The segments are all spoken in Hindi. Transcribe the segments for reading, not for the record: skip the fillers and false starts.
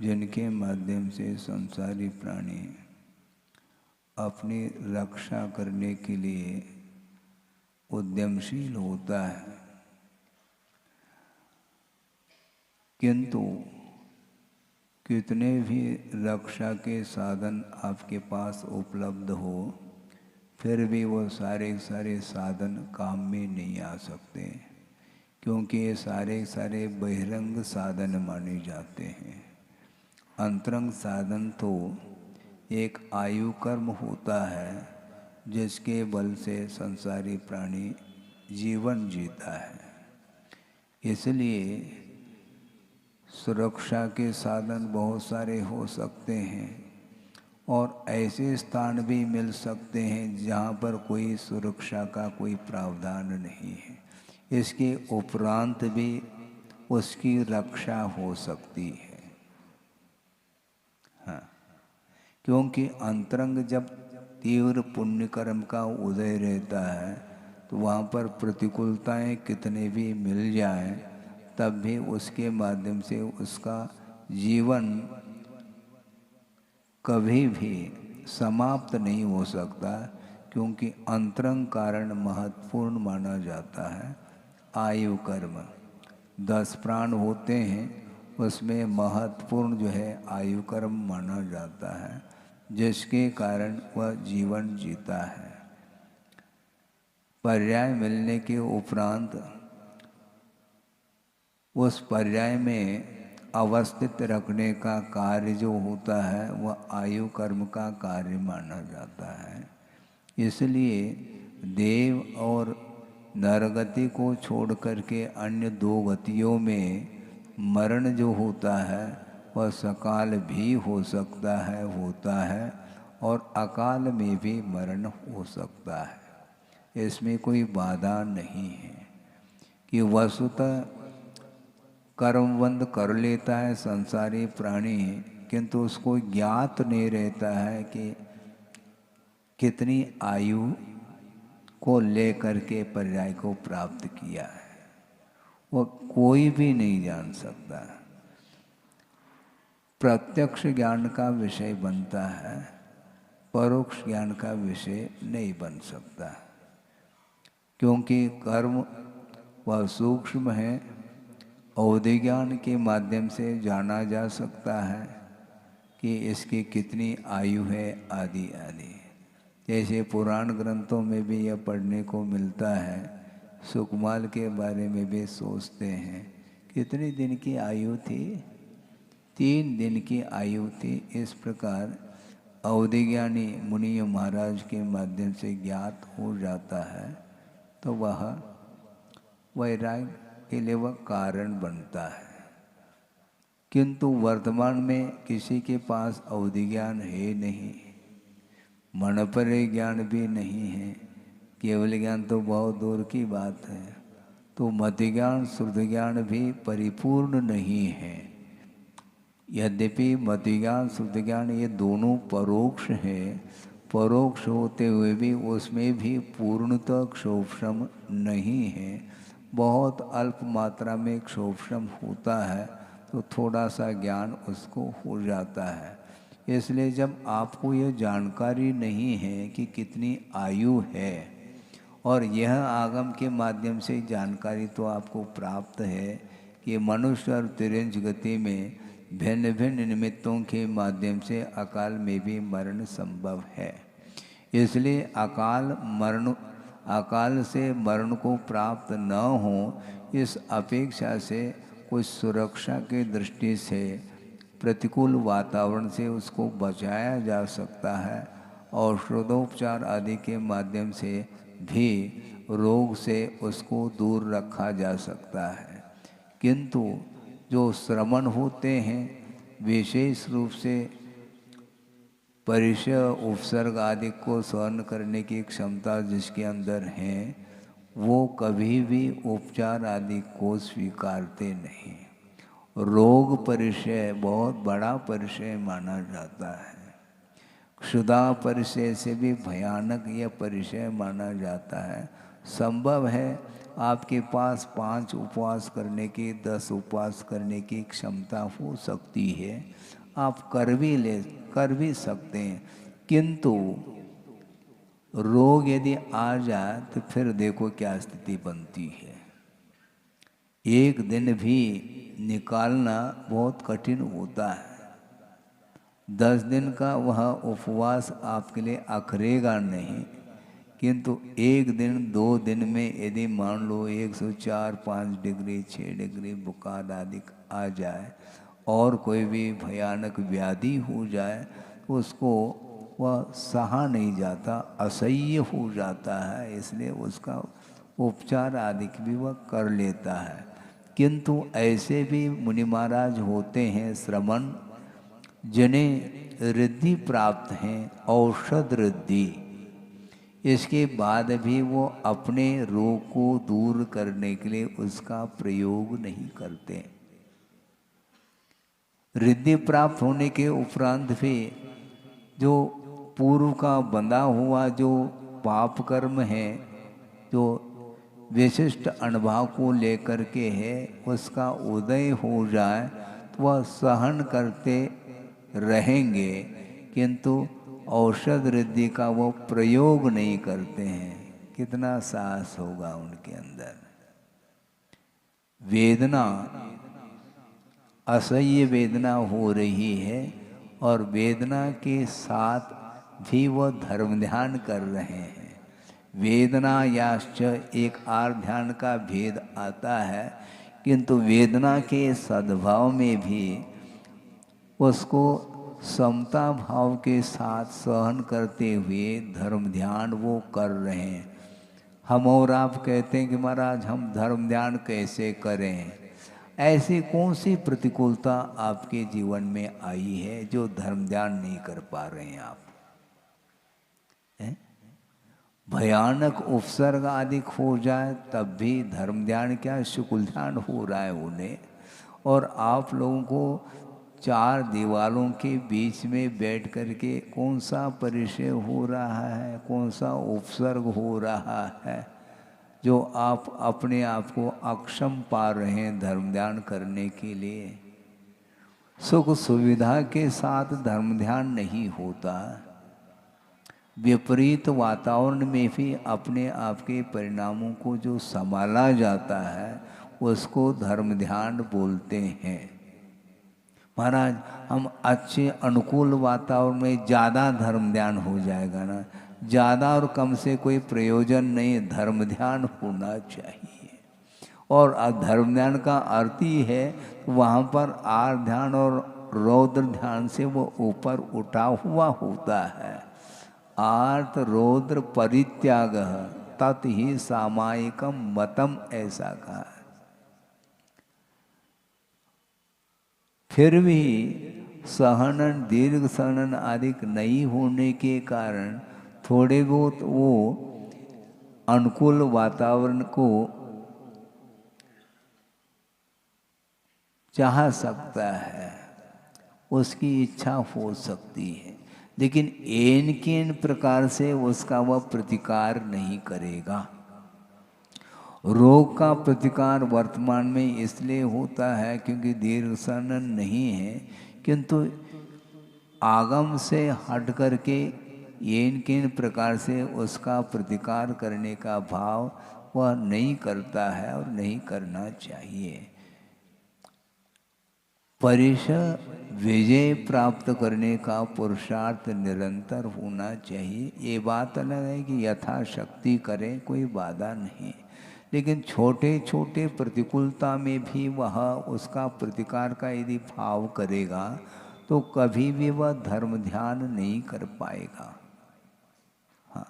जिनके माध्यम से संसारी प्राणी अपनी रक्षा करने के लिए उद्यमशील होता है। किंतु कितने भी रक्षा के साधन आपके पास उपलब्ध हो, फिर भी वो सारे सारे साधन काम में नहीं आ सकते, क्योंकि ये सारे सारे बहिरंग साधन माने जाते हैं। अंतरंग साधन तो एक आयु कर्म होता है, जिसके बल से संसारी प्राणी जीवन जीता है। इसलिए सुरक्षा के साधन बहुत सारे हो सकते हैं और ऐसे स्थान भी मिल सकते हैं जहाँ पर कोई सुरक्षा का कोई प्रावधान नहीं है। इसके उपरांत भी उसकी रक्षा हो सकती है। हाँ, क्योंकि अंतरंग जब तीव्र पुण्य कर्म का उदय रहता है तो वहाँ पर प्रतिकूलताएं कितने भी मिल जाएं, तब भी उसके माध्यम से उसका जीवन कभी भी समाप्त नहीं हो सकता, क्योंकि अंतरंग कारण महत्वपूर्ण माना जाता है। आयु कर्म 10 प्राण होते हैं, उसमें महत्वपूर्ण जो है आयु कर्म माना जाता है, जिसके कारण वह जीवन जीता है। पर्याय मिलने के उपरांत उस पर्याय में अवस्थित रखने का कार्य जो होता है वह आयु कर्म का कार्य माना जाता है। इसलिए देव और नरगति को छोड़ करके अन्य 2 गतियों में मरण जो होता है वह सकाल भी हो सकता है, होता है, और अकाल में भी मरण हो सकता है। इसमें कोई बाधा नहीं है कि वस्तुतः कर्मबंध कर लेता है संसारी प्राणी, किंतु उसको ज्ञात नहीं रहता है कि कितनी आयु को लेकर के पर्याय को प्राप्त किया है। वो कोई भी नहीं जान सकता। प्रत्यक्ष ज्ञान का विषय बनता है, परोक्ष ज्ञान का विषय नहीं बन सकता, क्योंकि कर्म वह सूक्ष्म है। अवधि ज्ञान के माध्यम से जाना जा सकता है कि इसकी कितनी आयु है, आदि आदि। जैसे पुराण ग्रंथों में भी यह पढ़ने को मिलता है। सुकमाल के बारे में भी सोचते हैं कितने दिन की आयु थी, 3 दिन की आयु थी। इस प्रकार अवधि ज्ञानी मुनि महाराज के माध्यम से ज्ञात हो जाता है, तो वह वैराग्य के लिए वह कारण बनता है। किंतु वर्तमान में किसी के पास अवधि ज्ञान है नहीं, मनपरे ज्ञान भी नहीं है, केवल ज्ञान तो बहुत दूर की बात है। तो मति ज्ञान श्रुति ज्ञान भी परिपूर्ण नहीं है। यद्यपि मति ज्ञान श्रुति ज्ञान ये दोनों परोक्ष है, परोक्ष होते हुए भी उसमें भी पूर्णतः क्षोभशम नहीं है। बहुत अल्प मात्रा में क्षोभशम होता है तो थोड़ा सा ज्ञान उसको हो जाता है। इसलिए जब आपको यह जानकारी नहीं है कि कितनी आयु है, और यह आगम के माध्यम से जानकारी तो आपको प्राप्त है कि मनुष्य और तिरंज गति में भिन्न भिन्न निमित्तों के माध्यम से अकाल में भी मरण संभव है। इसलिए अकाल से मरण को प्राप्त न हो, इस अपेक्षा से कुछ सुरक्षा के दृष्टि से प्रतिकूल वातावरण से उसको बचाया जा सकता है, और औषधोपचार आदि के माध्यम से भी रोग से उसको दूर रखा जा सकता है। किंतु जो श्रमण होते हैं, विशेष रूप से परिचय उपसर्ग आदि को सहन करने की क्षमता जिसके अंदर है, वो कभी भी उपचार आदि को स्वीकारते नहीं। रोग परिचय बहुत बड़ा परिचय माना जाता है। क्षुधा परिचय से भी भयानक यह परिचय माना जाता है। संभव है आपके पास 5 उपवास करने की, 10 उपवास करने की क्षमता हो सकती है, आप कर भी सकते हैं, किंतु रोग यदि आ जाए तो फिर देखो क्या स्थिति बनती है। एक दिन भी निकालना बहुत कठिन होता है। 10 दिन का वह उपवास आपके लिए अखरेगा नहीं, किंतु एक दिन 2 दिन में यदि मान लो 104, 5 डिग्री, 6 डिग्री बुखार आदि आ जाए और कोई भी भयानक व्याधि हो जाए, उसको वह सहा नहीं जाता, असह्य हो जाता है, इसलिए उसका उपचार आदि भी वह कर लेता है। किंतु ऐसे भी मुनि महाराज होते हैं श्रमण, जिन्हें रिद्धि प्राप्त हैं, औषध रिद्धि, इसके बाद भी वो अपने रोग को दूर करने के लिए उसका प्रयोग नहीं करते। रिद्धि प्राप्त होने के उपरांत भी जो पूर्व का बंधा हुआ जो पाप कर्म है, जो विशिष्ट अनुभव को लेकर के है, उसका उदय हो जाए तो वह सहन करते रहेंगे, किंतु औषध रिद्धि का वो प्रयोग नहीं करते हैं। कितना साहस होगा उनके अंदर। वेदना, असह्य वेदना हो रही है और वेदना के साथ भी वह धर्म ध्यान कर रहे हैं। वेदना याश्च एक आर ध्यान का भेद आता है, किंतु वेदना के सद्भाव में भी उसको समता भाव के साथ सहन करते हुए धर्म ध्यान वो कर रहे हैं। हम और आप कहते हैं कि महाराज हम धर्म ध्यान कैसे करें? ऐसी कौन सी प्रतिकूलता आपके जीवन में आई है जो धर्म ध्यान नहीं कर पा रहे हैं आप? भयानक उपसर्ग आदि हो जाए तब भी धर्म ध्यान क्या, शुक्ल ध्यान हो रहा है उन्हें, और आप लोगों को 4 दीवारों के बीच में बैठ कर के कौन सा परिचय हो रहा है, कौन सा उपसर्ग हो रहा है, जो आप अपने आप को अक्षम पा रहे हैं धर्म ध्यान करने के लिए। सुख सुविधा के साथ धर्म ध्यान नहीं होता। विपरीत वातावरण में भी अपने आप के परिणामों को जो संभाला जाता है उसको धर्म ध्यान बोलते हैं। महाराज हम अच्छे अनुकूल वातावरण में ज़्यादा धर्म ध्यान हो जाएगा ना, ज़्यादा और कम से कोई प्रयोजन नहीं, धर्म ध्यान होना चाहिए। और धर्म ध्यान का अर्थ ही है वहाँ पर आर ध्यान और रौद्र ध्यान से वो ऊपर उठा हुआ होता है। आर्त रौद्र परित्याग तत् ही सामायिकम मतम, ऐसा कहा। फिर भी सहनन, दीर्घ सहनन आदि नहीं होने के कारण थोड़े बहुत वो अनुकूल वातावरण को चाह सकता है, उसकी इच्छा हो सकती है, लेकिन एन केन प्रकार से उसका वह प्रतिकार नहीं करेगा। रोग का प्रतिकार वर्तमान में इसलिए होता है क्योंकि दीर्घ सहनन नहीं है, किंतु आगम से हट करके येन केन प्रकार से उसका प्रतिकार करने का भाव वह नहीं करता है और नहीं करना चाहिए। परिश विजय प्राप्त करने का पुरुषार्थ निरंतर होना चाहिए। ये बात अलग है कि यथाशक्ति करें, कोई बाधा नहीं, लेकिन छोटे छोटे प्रतिकूलता में भी वह उसका प्रतिकार का यदि भाव करेगा तो कभी भी वह धर्म ध्यान नहीं कर पाएगा। हाँ,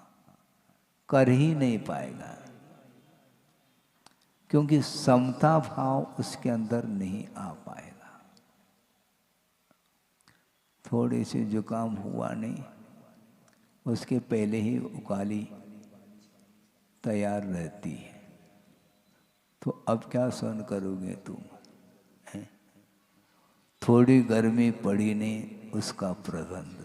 कर ही नहीं पाएगा, क्योंकि समता भाव उसके अंदर नहीं आ पाएगा। थोड़े से जुकाम हुआ नहीं, उसके पहले ही उकाली तैयार रहती है, तो अब क्या सहन करोगे तुम? है? थोड़ी गर्मी पड़ी नहीं, उसका प्रबंध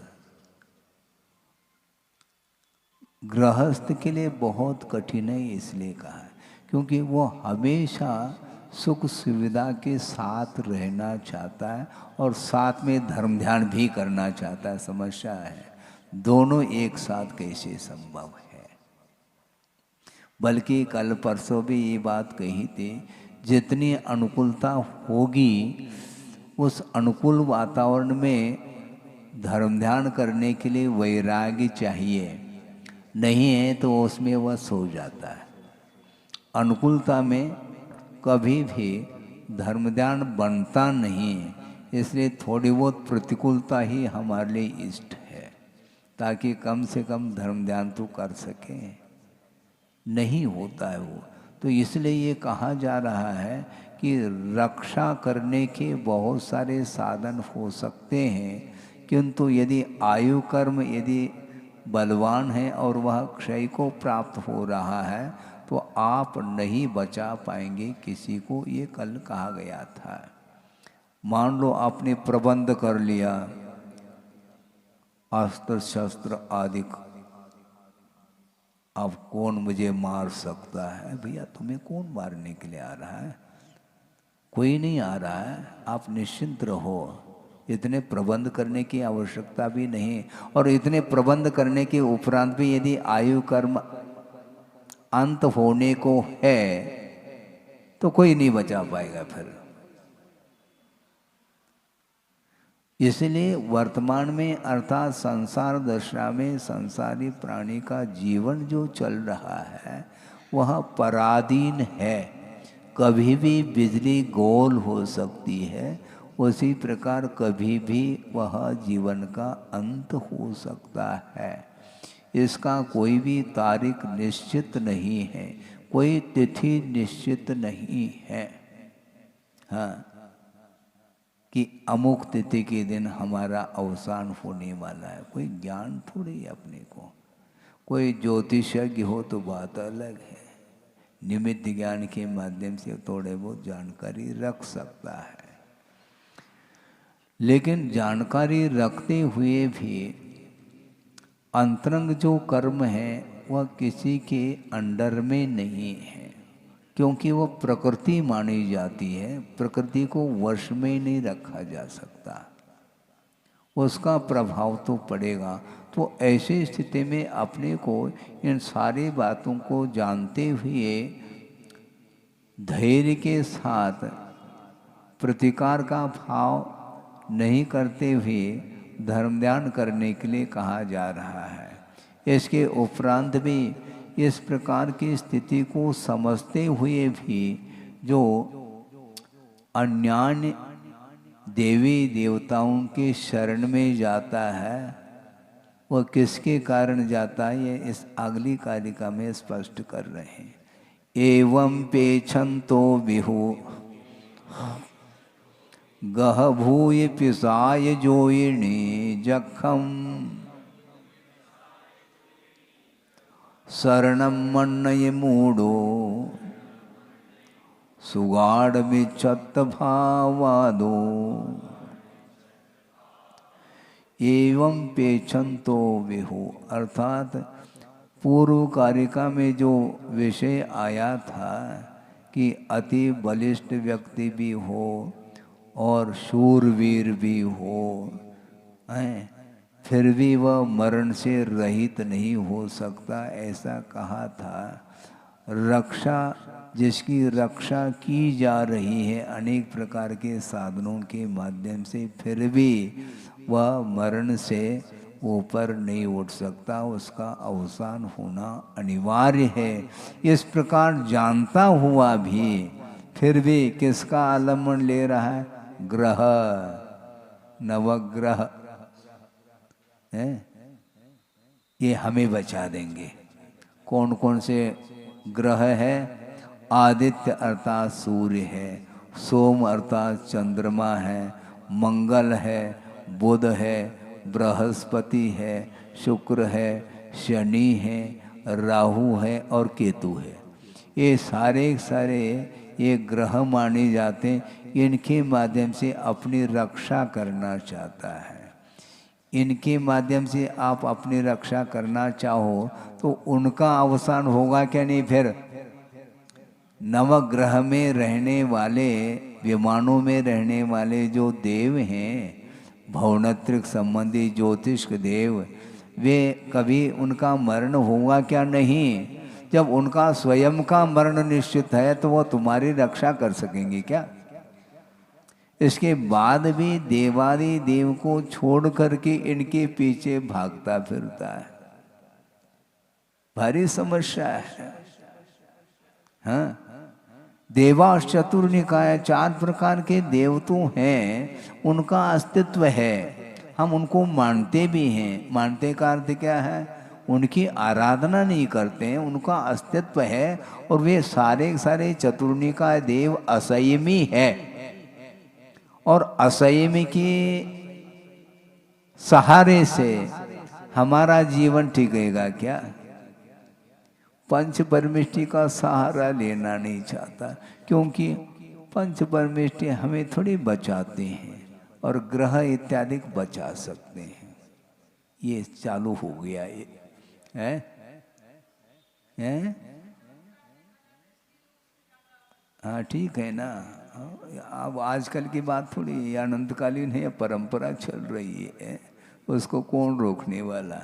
गृहस्थ के लिए बहुत कठिन है, इसलिए कहा है क्योंकि वो हमेशा सुख सुविधा के साथ रहना चाहता है और साथ में धर्म ध्यान भी करना चाहता है। समस्या है दोनों एक साथ कैसे संभव है। बल्कि कल परसों भी ये बात कही थी, जितनी अनुकूलता होगी उस अनुकूल वातावरण में धर्म ध्यान करने के लिए वैराग्य चाहिए, नहीं है तो उसमें वह सो जाता है। अनुकूलता में कभी भी धर्म ध्यान बनता नहीं है, इसलिए थोड़ी बहुत प्रतिकूलता ही हमारे लिए इष्ट है, ताकि कम से कम धर्म ध्यान तो कर सकें। नहीं होता है वो, तो इसलिए ये कहा जा रहा है कि रक्षा करने के बहुत सारे साधन हो सकते हैं, किंतु यदि आयु कर्म यदि बलवान है और वह क्षय को प्राप्त हो रहा है तो आप नहीं बचा पाएंगे किसी को, ये कल कहा गया था। मान लो आपने प्रबंध कर लिया अस्त्र शस्त्र आदि, अब कौन मुझे मार सकता है? भैया तुम्हें कौन मारने के लिए आ रहा है? कोई नहीं आ रहा है, आप निश्चिंत रहो। इतने प्रबंध करने की आवश्यकता भी नहीं, और इतने प्रबंध करने के उपरांत भी यदि आयु कर्म अंत होने को है तो कोई नहीं बचा पाएगा फिर। इसलिए वर्तमान में अर्थात संसार दशा में संसारी प्राणी का जीवन जो चल रहा है वह पराधीन है। कभी भी बिजली गोल हो सकती है, उसी प्रकार कभी भी वह जीवन का अंत हो सकता है। इसका कोई भी तारीख निश्चित नहीं है, कोई तिथि निश्चित नहीं है। हाँ, कि अमुक तिथि के दिन हमारा अवसान होने वाला है, कोई ज्ञान थोड़ी है अपने को। कोई ज्योतिषज्ञ हो तो बात अलग है, निमित्त ज्ञान के माध्यम से थोड़े बहुत जानकारी रख सकता है। लेकिन जानकारी रखते हुए भी अंतरंग जो कर्म है वह किसी के अंडर में नहीं है, क्योंकि वो प्रकृति मानी जाती है। प्रकृति को वश में नहीं रखा जा सकता, उसका प्रभाव तो पड़ेगा। तो ऐसी स्थिति में अपने को इन सारी बातों को जानते हुए धैर्य के साथ प्रतिकार का भाव नहीं करते हुए धर्म ध्यान करने के लिए कहा जा रहा है। इसके उपरांत भी इस प्रकार की स्थिति को समझते हुए भी जो अन्यान्य देवी देवताओं के शरण में जाता है वह किसके कारण जाता है, ये इस अगली कारिका में स्पष्ट कर रहे हैं। एवं पेछंतो विहु गह भूय पिसाय जोइणी जखम शरणम मन्नय मूढ़ो सुगाढ़ विच्छत भावादो। एवं पेछंतो विहु, अर्थात पूर्व कारिका में जो विषय आया था कि अति बलिष्ठ व्यक्ति भी हो और शूरवीर भी हो, फिर भी वह मरण से रहित नहीं हो सकता, ऐसा कहा था। रक्षा, जिसकी रक्षा की जा रही है अनेक प्रकार के साधनों के माध्यम से, फिर भी वह मरण से ऊपर नहीं उठ सकता, उसका अवसान होना अनिवार्य है। इस प्रकार जानता हुआ भी फिर भी किसका आलम्बन ले रहा है? ग्रह, नवग्रह है, ये हमें बचा देंगे। कौन कौन से ग्रह है? आदित्य अर्थात सूर्य है, सोम अर्थात चंद्रमा है, मंगल है, बुध है, बृहस्पति है, शुक्र है, शनि है, राहु है और केतु है। ये सारे सारे ये ग्रह माने जाते हैं। इनके माध्यम से अपनी रक्षा करना चाहता है। इनके माध्यम से आप अपनी रक्षा करना चाहो तो उनका अवसान होगा क्या नहीं? फिर नवग्रह में रहने वाले, विमानों में रहने वाले जो देव हैं, भवनत्रिक संबंधी ज्योतिष देव, वे कभी उनका मरण होगा क्या? नहीं। जब उनका स्वयं का मरण निश्चित है तो वो तुम्हारी रक्षा कर सकेंगे क्या? इसके बाद भी देवादि देव को छोड़ करके इनके पीछे भागता फिरता है। भारी समस्या है। हाँ, देवास चतुर्निकाय, 4 प्रकार के देव तो हैं, उनका अस्तित्व है, हम उनको मानते भी हैं। मानते का अर्थ क्या है? उनकी आराधना नहीं करते हैं, उनका अस्तित्व है। और वे सारे सारे चतुर्निकाय देव असंयमी है, और असंयमी के सहारे से हमारा जीवन टिकेगा क्या? पंच परमेष्टि का सहारा लेना नहीं चाहता, क्योंकि पंच परमेष्टि हमें थोड़ी बचाते हैं और ग्रह इत्यादि बचा सकते हैं। ये चालू हो गया ये है? हाँ ठीक है ना। अब आजकल की बात थोड़ी अनंतकालीन है, परंपरा चल रही है, उसको कौन रोकने वाला?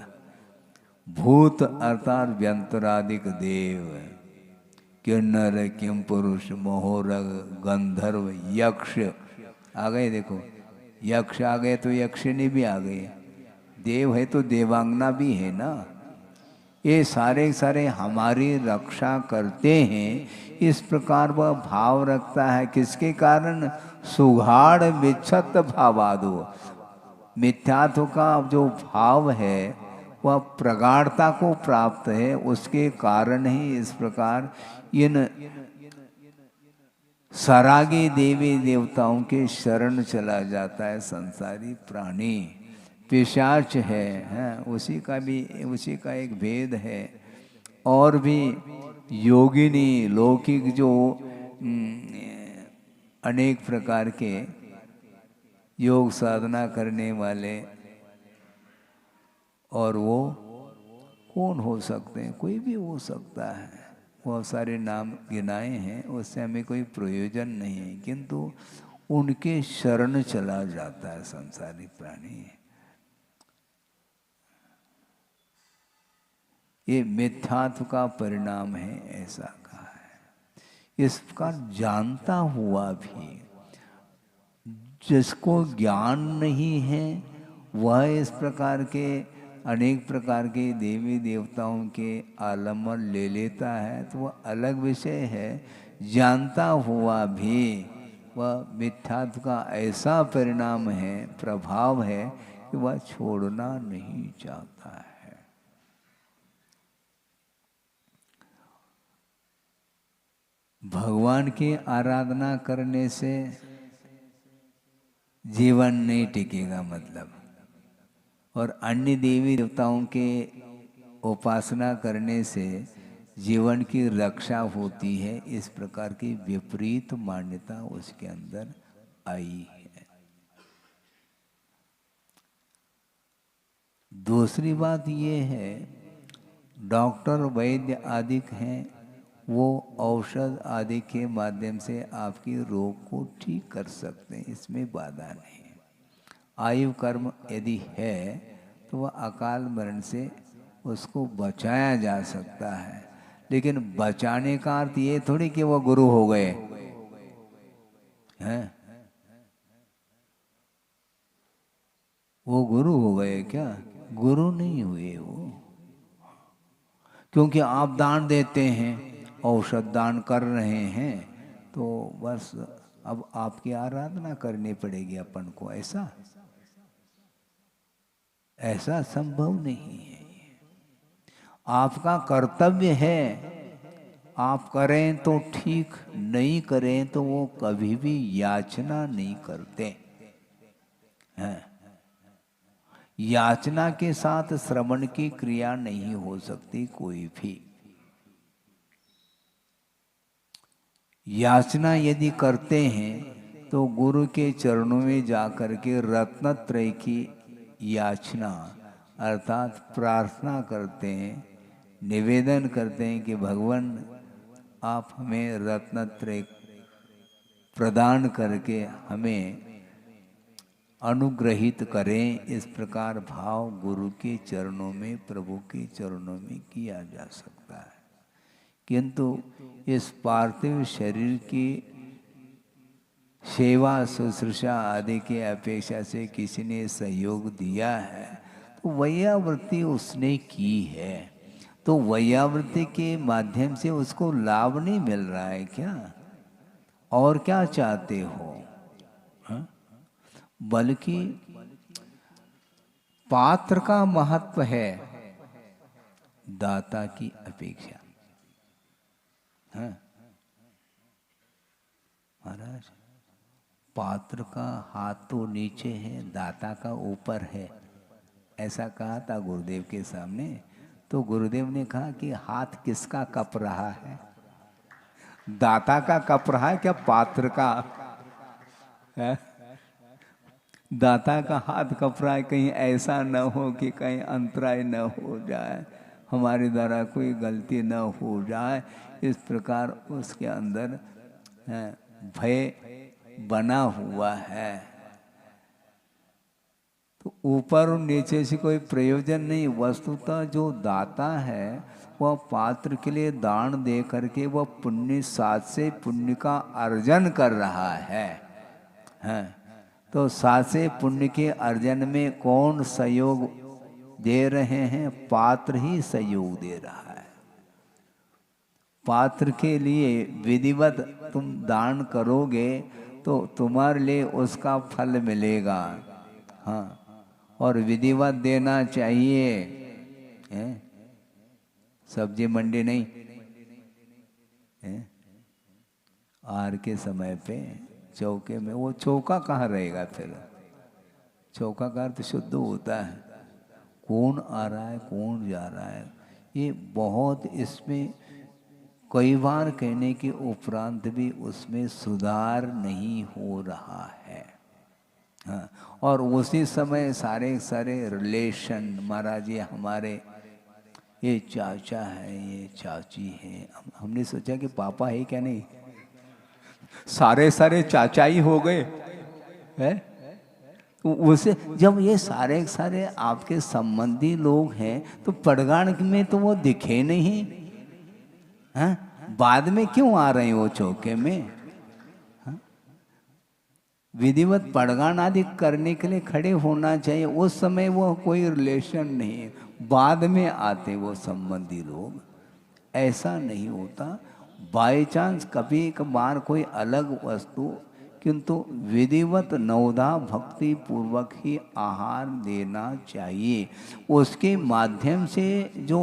भूत अर्थात व्यंतरादिक देव, किन्नर, किम पुरुष, मोहरग, गंधर्व, यक्ष आ गए। देखो यक्ष आ गए तो यक्षिणी भी आ गई, देव है तो देवांगना भी है ना। ये सारे सारे हमारी रक्षा करते हैं। इस प्रकार वह भाव रखता है, किसके कारण? सुघाड़ विच्छत भावादो, मिथ्यात्व का जो भाव है वह प्रगाढ़ता को प्राप्त है, उसके कारण ही इस प्रकार इन सरागी देवी देवताओं के शरण चला जाता है संसारी प्राणी। पिशाच है, उसी का एक भेद है। और भी योगिनी, लौकिक जो अनेक प्रकार के योग साधना करने वाले, और वो कौन हो सकते हैं? कोई भी हो सकता है। बहुत सारे नाम गिनाए हैं, उससे हमें कोई प्रयोजन नहीं है, किंतु उनके शरण चला जाता है संसारी प्राणी। ये मिथ्यात्व का परिणाम है, ऐसा कहा है। इस प्रकार जानता हुआ भी जिसको ज्ञान नहीं है वह इस प्रकार के अनेक प्रकार के देवी देवताओं के आलम्बन ले लेता है, तो वह अलग विषय है। जानता हुआ भी वह मिथ्यात्व का ऐसा परिणाम है, प्रभाव है, कि वह छोड़ना नहीं चाहता है। भगवान की आराधना करने से जीवन नहीं टिकेगा मतलब, और अन्य देवी देवताओं के उपासना करने से जीवन की रक्षा होती है। इस प्रकार की विपरीत मान्यता उसके अंदर आई है। दूसरी बात ये है, डॉक्टर वैद्य आदि हैं, वो औषध आदि के माध्यम से आपके रोग को ठीक कर सकते हैं, इसमें बाधा नहीं है। आयु कर्म यदि है तो वह अकाल मरण से उसको बचाया जा सकता है। लेकिन बचाने का अर्थ ये थोड़ी कि वो गुरु हो गए हैं। वो गुरु हो गए क्या? गुरु नहीं हुए वो, क्योंकि आप दान देते हैं, औषध दान कर रहे हैं, तो बस अब आपकी आराधना करनी पड़ेगी अपन को। ऐसा संभव नहीं है। आपका कर्तव्य है, आप करें तो ठीक, नहीं करें तो वो कभी भी याचना नहीं करते हैं। याचना के साथ श्रवण की क्रिया नहीं हो सकती कोई भी। याचना यदि करते हैं तो गुरु के चरणों में जाकर के रत्नत्रय की याचना अर्थात प्रार्थना करते हैं, निवेदन करते हैं कि भगवान आप हमें रत्नत्रय प्रदान करके हमें अनुग्रहित करें। इस प्रकार भाव गुरु के चरणों में, प्रभु के चरणों में किया जा सकता है। किंतु इस पार्थिव शरीर की सेवा शुश्रूषा आदि के अपेक्षा से किसी ने सहयोग दिया है तो वैयावृत्ति उसने की है, तो वैयावृत्ति के माध्यम से उसको लाभ नहीं मिल रहा है क्या? और क्या चाहते हो? हा? बल्कि पात्र का महत्व है दाता की अपेक्षा। हाँ महाराज, पात्र का हाथ तो नीचे है, दाता का ऊपर है, ऐसा कहा था गुरुदेव के सामने। तो गुरुदेव ने कहा कि हाथ किसका कप रहा है? दाता का कप रहा है क्या पात्र का? है? दाता का हाथ कप रहा है, कहीं ऐसा न हो कि कहीं अंतराय न हो जाए, हमारे द्वारा कोई गलती न हो जाए, इस प्रकार उसके अंदर भय बना हुआ है। तो ऊपर और नीचे से कोई प्रयोजन नहीं। वस्तुतः जो दाता है वह पात्र के लिए दान दे करके वह पुण्य साथ से पुण्य का अर्जन कर रहा है। तो साथ से पुण्य के अर्जन में कौन सहयोग दे रहे हैं? पात्र ही सहयोग दे रहा है। पात्र के लिए विधिवत तुम दान करोगे तो तुम्हारे लिए उसका फल मिलेगा। हाँ, और विधिवत देना चाहिए। सब्जी मंडी नहीं आर के समय पे चौके में, वो चौका कहाँ रहेगा फिर? चौका का अर्थ शुद्ध होता है, कौन आ रहा है कौन जा रहा है। ये बहुत इसमें कई बार कहने के उपरांत भी उसमें सुधार नहीं हो रहा है। हाँ, और उसी समय सारे सारे रिलेशन, महाराज ये हमारे ये चाचा है, ये चाची है, हमने सोचा कि पापा है क्या? नहीं, सारे सारे चाचा ही हो गए हैं। उसे जब ये सारे सारे आपके संबंधी लोग हैं तो पड़गान में तो वो दिखे नहीं हैं? बाद में क्यों आ रहे हैं वो चौके में? विधिवत पड़गान आदि करने के लिए खड़े होना चाहिए। उस समय वो कोई रिलेशन नहीं, बाद में आते वो संबंधी लोग। ऐसा नहीं होता। बाय चांस कभी कभार कोई अलग वस्तु, किंतु विधिवत नवधा भक्ति पूर्वक ही आहार देना चाहिए। उसके माध्यम से जो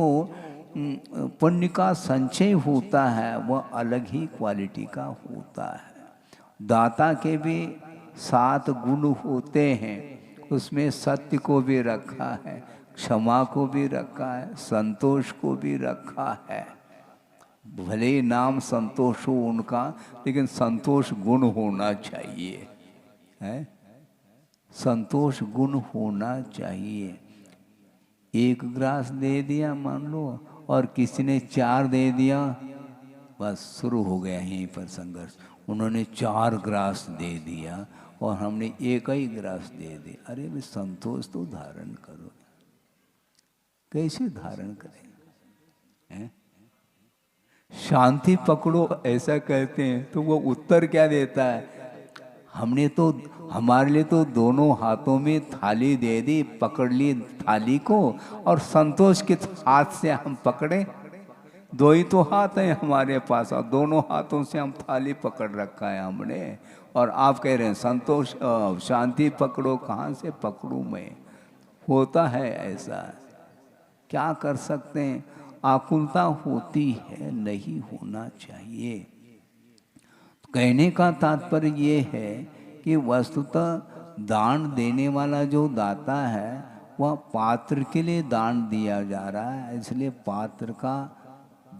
पुण्य का संचय होता है वह अलग ही क्वालिटी का होता है। दाता के भी 7 गुण होते हैं, उसमें सत्य को भी रखा है, क्षमा को भी रखा है, संतोष को भी रखा है। भले ही नाम संतोष हो उनका, लेकिन संतोष गुण होना चाहिए है। संतोष गुण होना चाहिए। 1 ग्रास दे दिया मान लो और किसी ने 4 दे दिया, बस शुरू हो गया यहीं पर संघर्ष। उन्होंने 4 ग्रास दे दिया और हमने 1 ही ग्रास दे दिया। अरे भाई संतोष तो धारण करो। कैसे धारण करें? शांति पकड़ो ऐसा कहते हैं तो वो उत्तर क्या देता है? हमने तो, हमारे लिए तो दोनों हाथों में थाली दे दी, पकड़ ली थाली को, और संतोष के हाथ से हम पकड़े। 2 ही तो हाथ हैं हमारे पास और दोनों हाथों से हम थाली पकड़ रखा है हमने, और आप कह रहे हैं संतोष शांति पकड़ो। कहाँ से पकड़ूं मैं? होता है ऐसा, क्या कर सकते हैं? आकुलता होती है, नहीं होना चाहिए। कहने का तात्पर्य ये है कि वस्तुतः दान देने वाला जो दाता है वह पात्र के लिए दान दिया जा रहा है, इसलिए पात्र का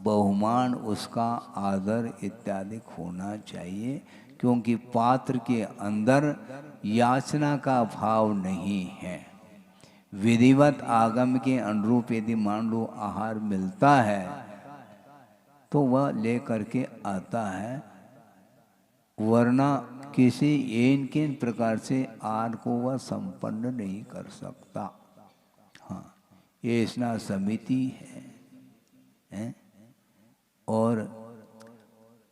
बहुमान, उसका आदर इत्यादि होना चाहिए, क्योंकि पात्र के अंदर याचना का भाव नहीं है। विधिवत आगम के अनुरूप यदि मान लो आहार मिलता है तो वह ले करके आता है, वरना किसी एक के प्रकार से आर को वह संपन्न नहीं कर सकता। हाँ, ये स्नान समिति है? और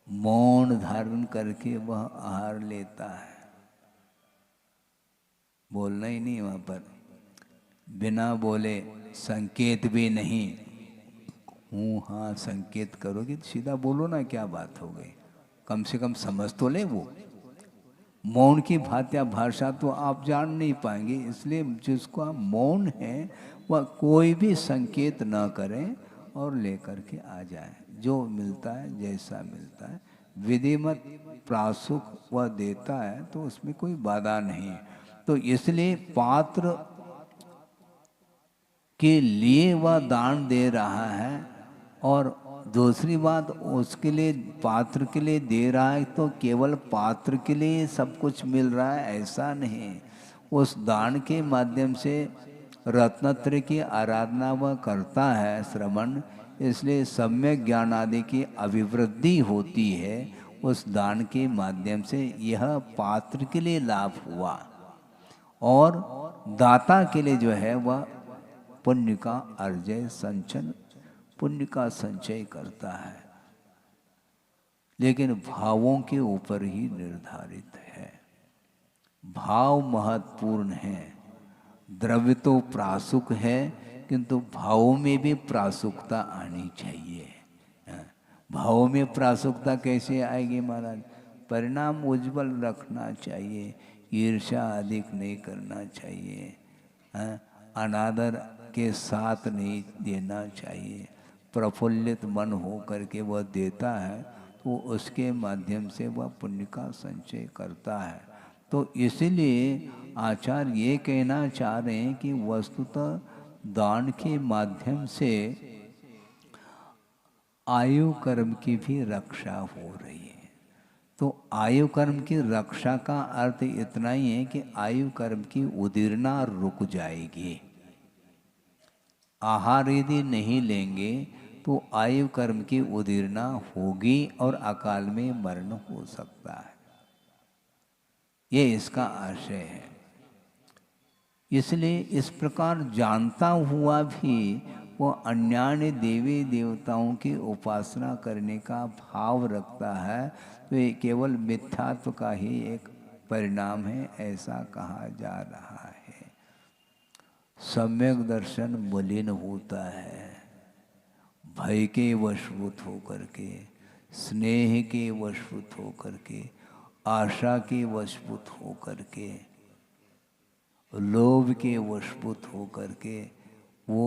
मौन धारण करके वह आहार लेता है, बोलना ही नहीं वहाँ पर, बिना बोले, संकेत भी नहीं, हूँ हाँ संकेत करोगे तो सीधा बोलो ना, क्या बात हो गई, कम से कम समझ तो ले। वो मौन की भाषा तो आप जान नहीं पाएंगे, इसलिए जिसको मौन है वह कोई भी संकेत ना करें और लेकर के आ जाए, जो मिलता है जैसा मिलता है विधिमत प्रासुक वह देता है, तो उसमें कोई बाधा नहीं है। तो इसलिए पात्र के लिए वह दान दे रहा है, और दूसरी बात उसके लिए, पात्र के लिए दे रहा है तो केवल पात्र के लिए सब कुछ मिल रहा है ऐसा नहीं, उस दान के माध्यम से रत्नत्रय की आराधना वह करता है, श्रवण, इसलिए सम्यक ज्ञान आदि की अभिवृद्धि होती है उस दान के माध्यम से। यह पात्र के लिए लाभ हुआ, और दाता के लिए जो है वह पुण्य का अर्जय संचन, पुण्य का संचय करता है, लेकिन भावों के ऊपर ही निर्धारित है। भाव महत्वपूर्ण है, द्रव्य तो प्रासुक है, किंतु भावों में भी प्रासुकता आनी चाहिए। भावों में प्रासुकता कैसे आएगी महाराज? परिणाम उज्जवल रखना चाहिए, ईर्ष्या अधिक नहीं करना चाहिए, अनादर के साथ नहीं देना चाहिए, प्रफुल्लित मन हो करके वह देता है तो उसके माध्यम से वह पुण्य का संचय करता है। तो इसलिए आचार्य ये कहना चाह रहे हैं कि वस्तुतः दान के माध्यम से आयु कर्म की भी रक्षा हो रही है। तो आयु कर्म की रक्षा का अर्थ इतना ही है कि आयु कर्म की उदीर्णा रुक जाएगी। आहार यदि नहीं लेंगे तो आयु कर्म की उदीर्णा होगी और अकाल में मरण हो सकता है, ये इसका आशय है। इसलिए इस प्रकार जानता हुआ भी वो अन्यान्य देवी देवताओं की उपासना करने का भाव रखता है, तो ये केवल मिथ्यात्व का ही एक परिणाम है, ऐसा कहा जा रहा है। सम्यक दर्शन मलिन होता है, भय के वशभूत होकर के, स्नेह के वशभूत होकर के, आशा के वशभूत होकर के, लोभ के वशभूत होकर के वो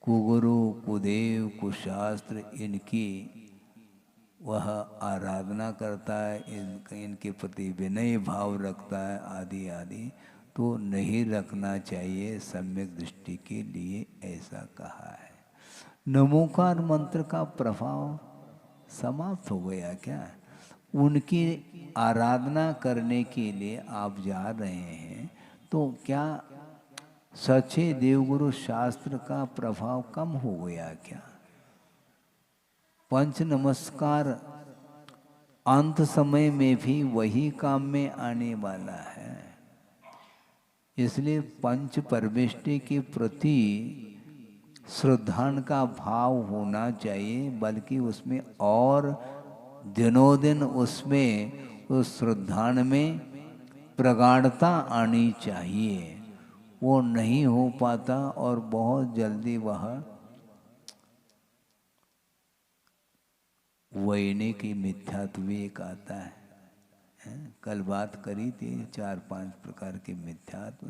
कुगुरु कुदेव कुशास्त्र इनकी वह आराधना करता है, इनके प्रति विनय भाव रखता है आदि आदि, तो नहीं रखना चाहिए सम्यक दृष्टि के लिए, ऐसा कहा है। नमोकार मंत्र का प्रभाव समाप्त हो गया क्या? उनकी आराधना करने के लिए आप जा रहे हैं, तो क्या सच्चे देवगुरु शास्त्र का प्रभाव कम हो गया क्या? पंच नमस्कार अंत समय में भी वही काम में आने वाला है, इसलिए पंच परमेष्टि के प्रति श्रद्धा का भाव होना चाहिए, बल्कि उसमें और दिनों दिन उसमें उस श्रद्धा में प्रगाढ़ता आनी चाहिए। वो नहीं हो पाता और बहुत जल्दी वह वैनिक मिथ्यात्व एक आता है। कल बात करी थी 4-5 प्रकार के मिथ्यात्व।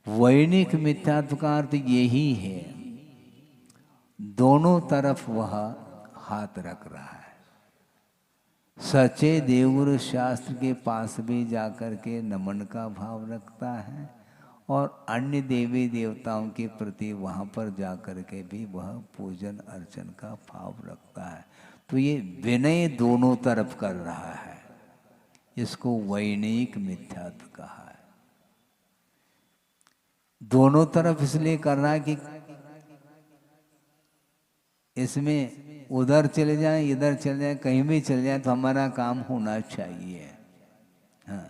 वैनिक मिथ्यात्व का अर्थ यही है, दोनों तरफ वह हाथ रख रहा है। सच्चे देवगुरु शास्त्र के पास भी जाकर के नमन का भाव रखता है, और अन्य देवी देवताओं के प्रति वहाँ पर जाकर के भी वह पूजन अर्चन का भाव रखता है। तो ये विनय दोनों तरफ कर रहा है, इसको वैनिक मिथ्यात्व कहा है। दोनों तरफ इसलिए कर रहा है कि इसमें उधर चले जाएं, इधर चले जाएं, कहीं भी चले जाएं तो हमारा काम होना चाहिए। हाँ,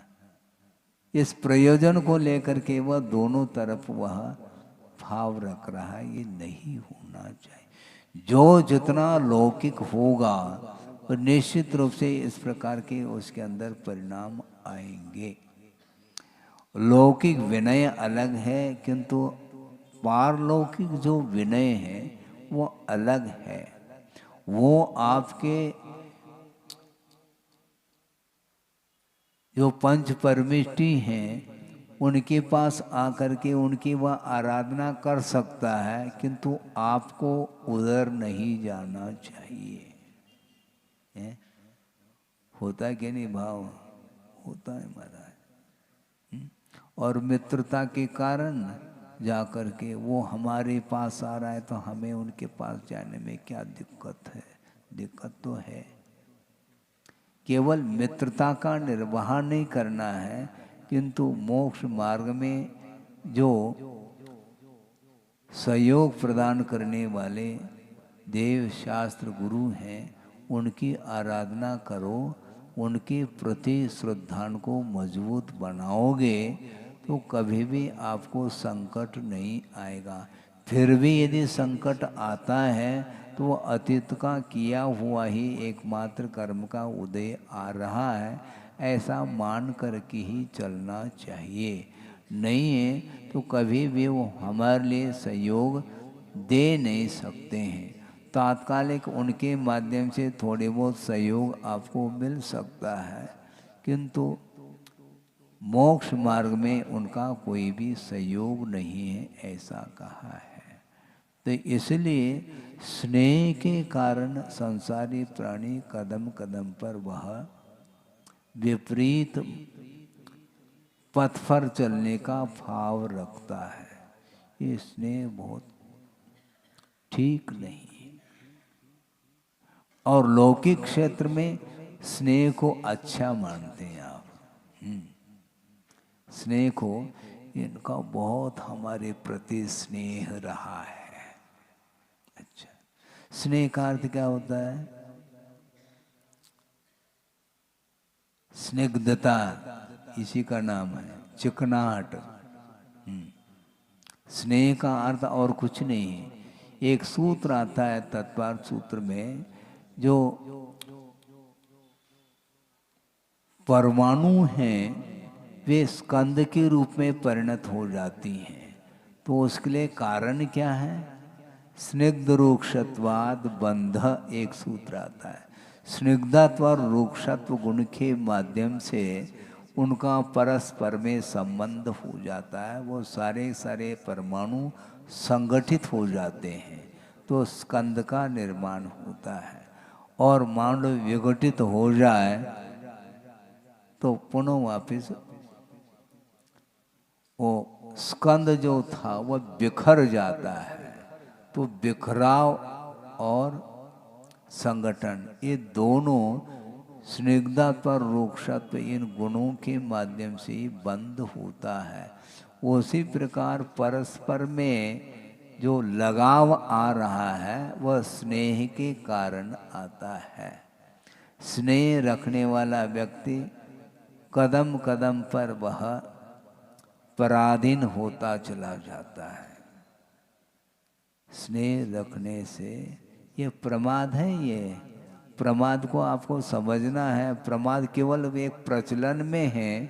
इस प्रयोजन को लेकर के वह दोनों तरफ वह भाव रख रहा है, ये नहीं होना चाहिए। जो जितना लौकिक होगा तो निश्चित रूप से इस प्रकार के उसके अंदर परिणाम आएंगे। लौकिक विनय अलग है, किंतु पारलौकिक जो विनय है वो अलग है। वो आपके जो पंच परमिष्टि हैं उनके पास आकर के उनकी वह आराधना कर सकता है, किंतु आपको उधर नहीं जाना चाहिए। है? होता है कि नहीं भाव? होता है महाराज। और मित्रता के कारण जाकर के वो हमारे पास आ रहा है तो हमें उनके पास जाने में क्या दिक्कत है? दिक्कत तो है। केवल मित्रता का निर्वाह नहीं करना है, किंतु मोक्ष मार्ग में जो सहयोग प्रदान करने वाले देव शास्त्र गुरु हैं उनकी आराधना करो, उनके प्रति श्रद्धा को मजबूत बनाओगे तो कभी भी आपको संकट नहीं आएगा। फिर भी यदि संकट आता है तो अतीत का किया हुआ ही एकमात्र कर्म का उदय आ रहा है, ऐसा मान कर के ही चलना चाहिए। नहीं है तो कभी भी वो हमारे लिए सहयोग दे नहीं सकते हैं। तात्कालिक उनके माध्यम से थोड़े बहुत सहयोग आपको मिल सकता है, किंतु मोक्ष मार्ग में उनका कोई भी सहयोग नहीं है, ऐसा कहा है। तो इसलिए स्नेह के कारण संसारी प्राणी कदम कदम पर वह विपरीत पथ पर चलने का भाव रखता है। ये स्नेह बहुत ठीक नहीं है। और लौकिक क्षेत्र में स्नेह को अच्छा मानते हैं आप। स्नेह को, इनका बहुत हमारे प्रति स्नेह रहा है। अच्छा, स्नेह का अर्थ क्या होता है? स्निग्धता, इसी का नाम है, चिकनाहट। स्नेह का अर्थ और कुछ नहीं है। एक सूत्र आता है तत्वार्थ सूत्र में, जो परमाणु हैं वे स्कंद के रूप में परिणत हो जाती हैं। तो उसके लिए कारण क्या है? स्निग्ध रूक्षत्वाद बंध, एक सूत्र आता है। स्निग्धत्व और रूक्षत्व गुण के माध्यम से उनका परस्पर में संबंध हो जाता है। वो सारे सारे परमाणु संगठित हो जाते हैं तो स्कंद का निर्माण होता है। और मान लो विघटित हो जाए तो पुनः वापिस वो स्कंद जो था वह बिखर जाता है। तो बिखराव और संगठन, ये दोनों स्निग्धता पर रूक्षत्व, इन गुणों के माध्यम से ही बंद होता है। उसी प्रकार परस्पर में जो लगाव आ रहा है वह स्नेह के कारण आता है। स्नेह रखने वाला व्यक्ति कदम कदम पर वह पराधीन होता चला जाता है। स्नेह रखने से ये प्रमाद है। ये प्रमाद को आपको समझना है। प्रमाद केवल एक प्रचलन में है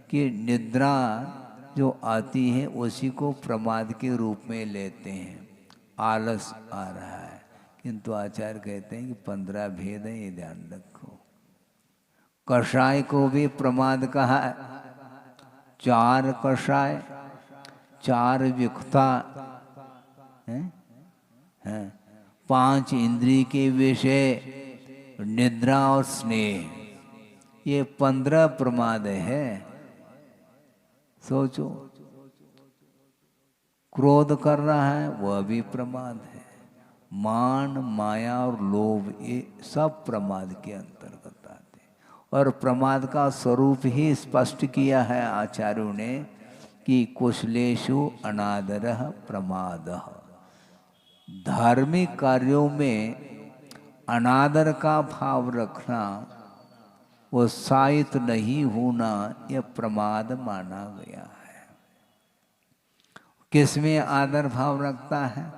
कि निद्रा जो आती है उसी को प्रमाद के रूप में लेते हैं। आलस आ रहा है, किंतु आचार्य कहते हैं कि 15 भेद है, ये ध्यान रखो। कषाय को भी प्रमाद कहा है। 4 कषाय, 4 विखता है, 5 इंद्रिय के विषय, निद्रा और स्नेह, ये 15 प्रमाद है। सोचो, क्रोध कर रहा है वह भी प्रमाद है। मान, माया और लोभ, ये सब प्रमाद के अंतर्गत आते हैं। और प्रमाद का स्वरूप ही स्पष्ट किया है आचार्यों ने कि कुशलेषु अनादरः प्रमादः। धार्मिक कार्यों में अनादर का भाव रखना, उत्साहित नहीं होना, यह प्रमाद माना गया है। किसमें आदर भाव रखता है?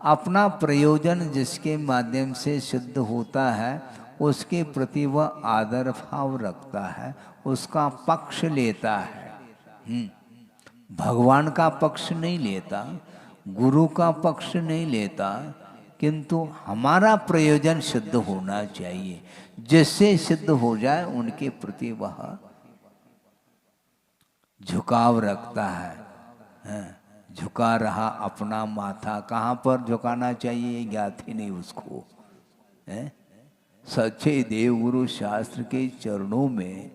अपना प्रयोजन जिसके माध्यम से सिद्ध होता है उसके प्रति वह आदर भाव रखता है, उसका पक्ष लेता है। भगवान का पक्ष नहीं लेता, गुरु का पक्ष नहीं लेता, किंतु हमारा प्रयोजन सिद्ध होना चाहिए। जिससे सिद्ध हो जाए उनके प्रति वह झुकाव रखता है। झुका रहा अपना माथा, कहाँ पर झुकाना चाहिए ज्ञात ही नहीं उसको है। सच्चे देव गुरु शास्त्र के चरणों में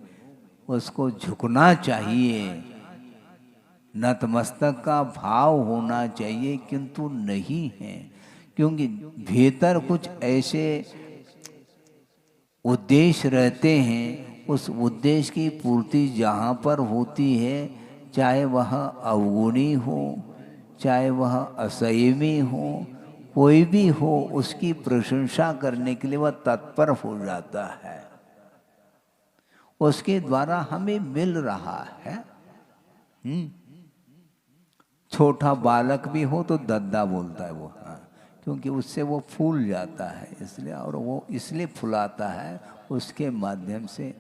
उसको झुकना चाहिए, नतमस्तक का भाव होना चाहिए, किंतु नहीं है। क्योंकि भीतर कुछ ऐसे उद्देश्य रहते हैं, उस उद्देश्य की पूर्ति जहाँ पर होती है, चाहे वह अवगुणी हो, चाहे वह असंयमी हो, कोई भी हो, उसकी प्रशंसा करने के लिए वह तत्पर हो जाता है। उसके द्वारा हमें मिल रहा है। छोटा बालक भी हो तो दद्दा बोलता है वो, क्योंकि उससे वो फूल जाता है इसलिए, और वो इसलिए फुलाता है, उसके माध्यम से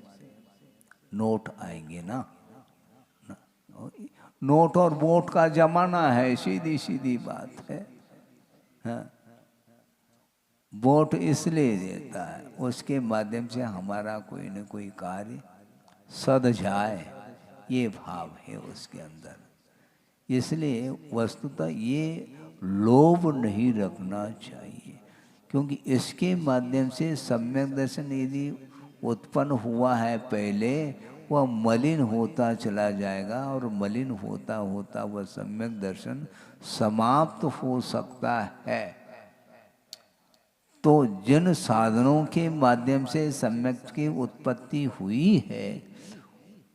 नोट आएंगे ना। नोट और वोट का जमाना है, सीधी सीधी बात है। हाँ, वोट इसलिए देता है उसके माध्यम से हमारा कोई न कोई कार्य सध जाए, ये भाव है उसके अंदर। इसलिए वस्तुतः ये लोभ नहीं रखना चाहिए, क्योंकि इसके माध्यम से सम्यक दर्शन यदि उत्पन्न हुआ है पहले, वह मलिन होता चला जाएगा, और मलिन होता होता वह सम्यक दर्शन समाप्त हो सकता है। तो जिन साधनों के माध्यम से सम्यक की उत्पत्ति हुई है,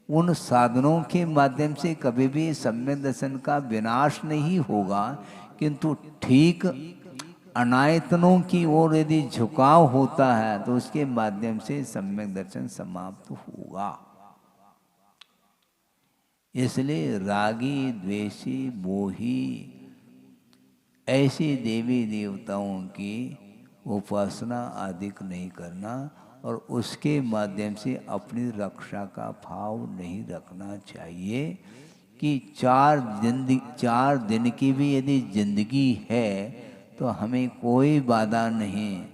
उन साधनों के माध्यम से कभी भी सम्यक दर्शन का विनाश नहीं होगा, किंतु ठीक अनायतनों की ओर यदि झुकाव होता है तो उसके माध्यम से सम्यक दर्शन समाप्त होगा। इसलिए रागी, द्वेषी, मोही ऐसे देवी देवताओं की उपासना अधिक नहीं करना, और उसके माध्यम से अपनी रक्षा का भाव नहीं रखना चाहिए कि 4 दिन की भी यदि जिंदगी है तो हमें कोई बाधा नहीं,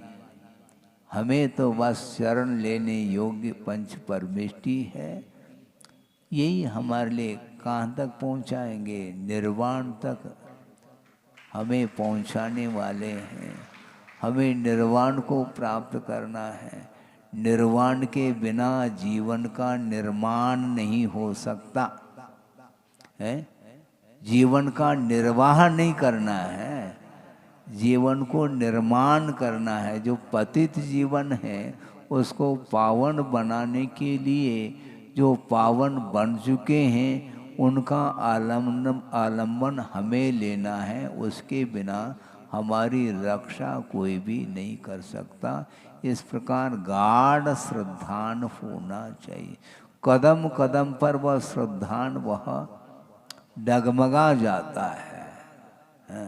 हमें तो बस शरण लेने योग्य पंच परमेष्टि है, यही हमारे लिए कहाँ तक पहुँचाएंगे, निर्वाण तक हमें पहुँचाने वाले हैं। हमें निर्वाण को प्राप्त करना है। निर्वाण के बिना जीवन का निर्माण नहीं हो सकता है। जीवन का निर्वाह नहीं करना है, जीवन को निर्माण करना है। जो पतित जीवन है उसको पावन बनाने के लिए जो पावन बन चुके हैं उनका आलम्बन हमें लेना है। उसके बिना हमारी रक्षा कोई भी नहीं कर सकता। इस प्रकार गाढ़ श्रद्धान होना चाहिए। कदम कदम पर वह श्रद्धान वह डगमगा जाता है।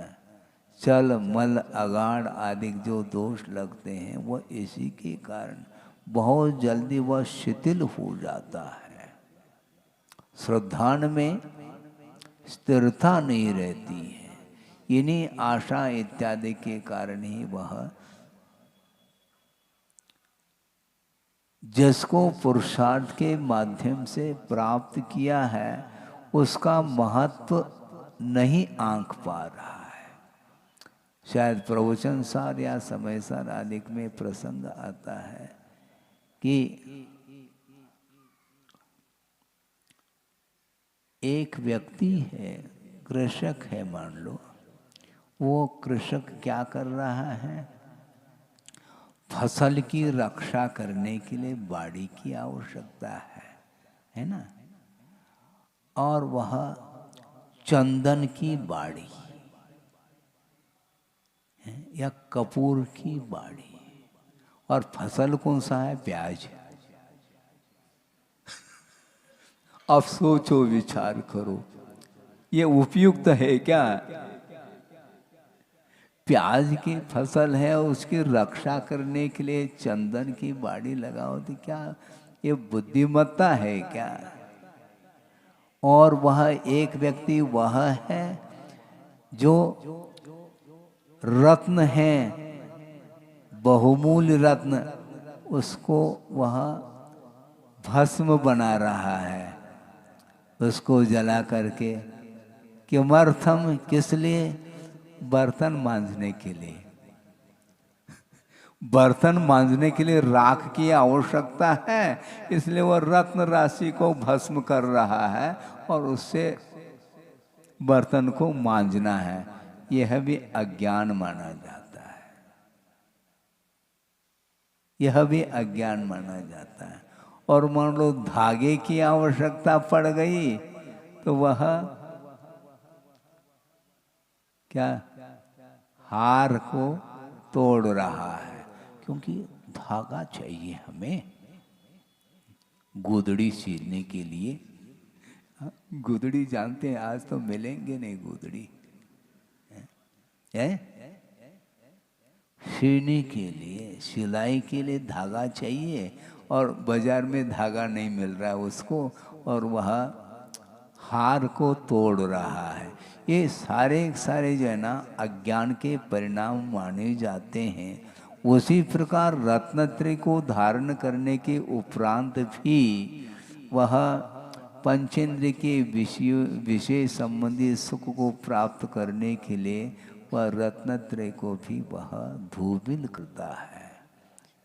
चल मल अगाड़ आदि जो दोष लगते हैं वह इसी के कारण बहुत जल्दी वह शिथिल हो जाता है। श्रद्धान में स्थिरता नहीं रहती है। इन्हीं आशा इत्यादि के कारण ही वह जिसको पुरुषार्थ के माध्यम से प्राप्त किया है उसका महत्व नहीं आंक पा रहा है। शायद प्रवचन सार या समय सार आदि में प्रसंग आता है कि एक व्यक्ति है, कृषक है मान लो, वो कृषक क्या कर रहा है, फसल की रक्षा करने के लिए बाड़ी की आवश्यकता है ना। और वह चंदन की बाड़ी, या कपूर की बाड़ी, और फसल कौन सा है? प्याज। अब सोचो, विचार करो, ये उपयुक्त है क्या? प्याज की फसल है, उसकी रक्षा करने के लिए चंदन की बाड़ी लगाओ, तो क्या ये बुद्धिमत्ता है क्या? और वह एक व्यक्ति वह है जो रत्न है, बहुमूल्य रत्न, उसको वह भस्म बना रहा है, उसको जला करके। किमर्थम? किस लिए? बर्तन मांजने के लिए। बर्तन मांजने के लिए राख की आवश्यकता है, इसलिए वह रत्न राशि को भस्म कर रहा है और उससे बर्तन को मांजना है। यह भी अज्ञान माना जाता है, यह भी अज्ञान माना जाता है। और मान लो धागे की आवश्यकता पड़ गई तो वह क्या हार को तोड़ रहा है, क्योंकि धागा चाहिए हमें गुदड़ी सीलने के लिए। गुदड़ी जानते हैं, आज तो मिलेंगे नहीं गुदड़ी है। सीने के लिए, सिलाई के लिए धागा चाहिए, और बाजार में धागा नहीं मिल रहा है उसको, और वह हार को तोड़ रहा है। ये सारे सारे जो है ना अज्ञान के परिणाम माने जाते हैं। उसी प्रकार रत्नत्रय को धारण करने के उपरांत भी वह पंचेंद्र के विषय संबंधी सुख को प्राप्त करने के लिए वह रत्नत्रय को भी वह धूमिल करता है।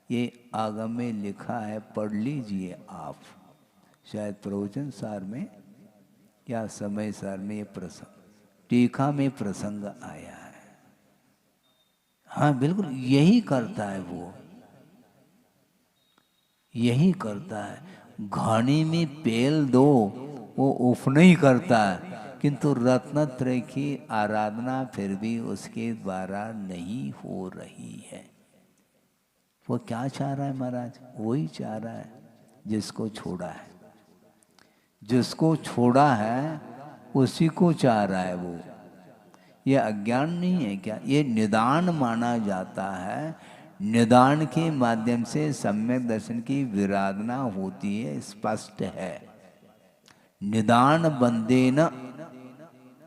ये आगम में लिखा है, पढ़ लीजिए आप, शायद प्रवचन सार में या समय सार में ये प्रसंग, टीका में प्रसंग आया है। हाँ बिल्कुल यही करता है, वो यही करता है। घानी में पेल दो, वो उफ नहीं करता है, किंतु रत्नत्रय की आराधना फिर भी उसके द्वारा नहीं हो रही है। वो क्या चाह रहा है महाराज? वही चाह रहा है जिसको छोड़ा है, जिसको छोड़ा है उसी को चाह रहा है वो। ये अज्ञान नहीं है क्या? ये निदान माना जाता है। निदान के माध्यम से सम्यक दर्शन की विराधना होती है, स्पष्ट है। निदान बंदेन